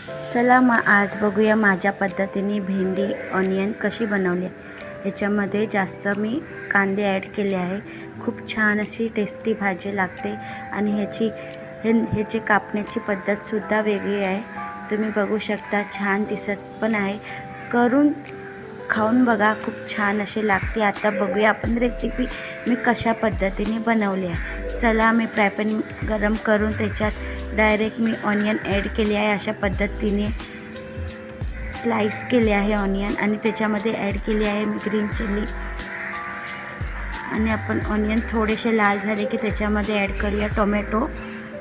चला मग आज बघूया माझ्या पद्धतीने भेंडी ऑनियन कशी बनवली. ह्याच्यामध्ये जास्त मी कांदे ॲड केले आहे. खूप छान अशी टेस्टी भाजी लागते आणि ह्याची कापण्याची पद्धतसुद्धा वेगळी आहे. तुम्ही बघू शकता, छान दिसत पण आहे. करून खाऊन बघा, खूप छान अशी लागते. आता बघूया आपण रेसिपी मी कशा पद्धतीने बनवली आहे. चला मी फ्राय पॅन गरम करून त्याच्यात डायरेक्ट मी ऑनियन ॲड केले आहे. अशा पद्धतीने स्लाइस केले आहे ऑनियन आणि त्याच्यामध्ये ॲड केली आहे मी ग्रीन चिली. आणि आपण ऑनियन थोडेसे लाल झाले की त्याच्यामध्ये ॲड करूया टोमॅटो.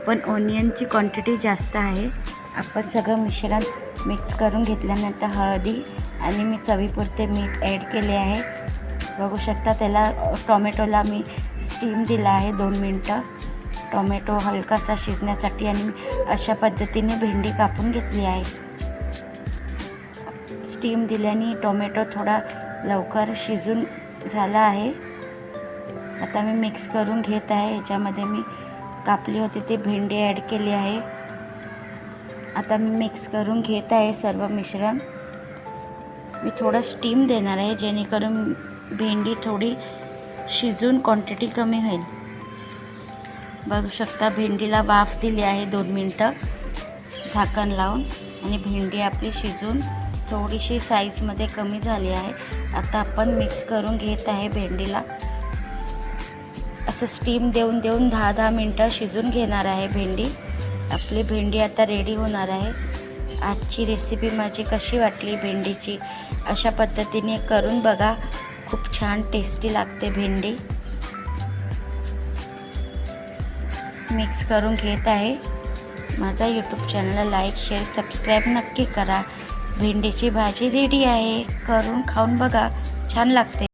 पण ऑनियनची क्वांटिटी जास्त आहे. आपण सगळं मिश्रण मिक्स करून घेतल्यानंतर हळदी आणि मी चवीपुरते मीठ ॲड केले आहे. बघू शकता, त्याला टोमॅटोला मी स्टीम दिला आहे 2 मिनटं टोमॅटो हलकासा शिजण्यासाठी. आणि अशा पद्धतीने भेंडी कापून घेतली आहे. स्टीम दिल्याने टोमॅटो थोडा लवकर शिजून झाला आहे. आता मी मिक्स करून घेत आहे. ह्याच्यामध्ये मी कापली होती ती भेंडी ॲड केली आहे. आता मी मिक्स करून घेत आहे सर्व मिश्रण. मी थोडं स्टीम देणार आहे जेणेकरून भेंडी थोडी शिजून क्वांटिटी कमी होईल. बघू शकता, भेंडीला वाफ दिली आहे 2 मिनटं झाकण लावून आणि भेंडी आपली शिजून थोडीशी साईजमध्ये कमी झाली आहे. आता आपण मिक्स करून घेत आहे भेंडीला. असं स्टीम देऊन 10 मिनटं शिजून घेणार आहे भेंडी. आपली भेंडी आता रेडी होणार आहे. आजची रेसिपी माझी कशी वाटली भेंडीची, अशा पद्धतीने करून बघा. खूप छान टेस्टी लागते भेंडी. मिक्स करून घेत आहे. माझा यूट्यूब चॅनलला लाईक, शेअर, सबस्क्राईब नक्की करा. भेंडीची भाजी रेडी आहे. करून खाऊन बघा, छान लागते.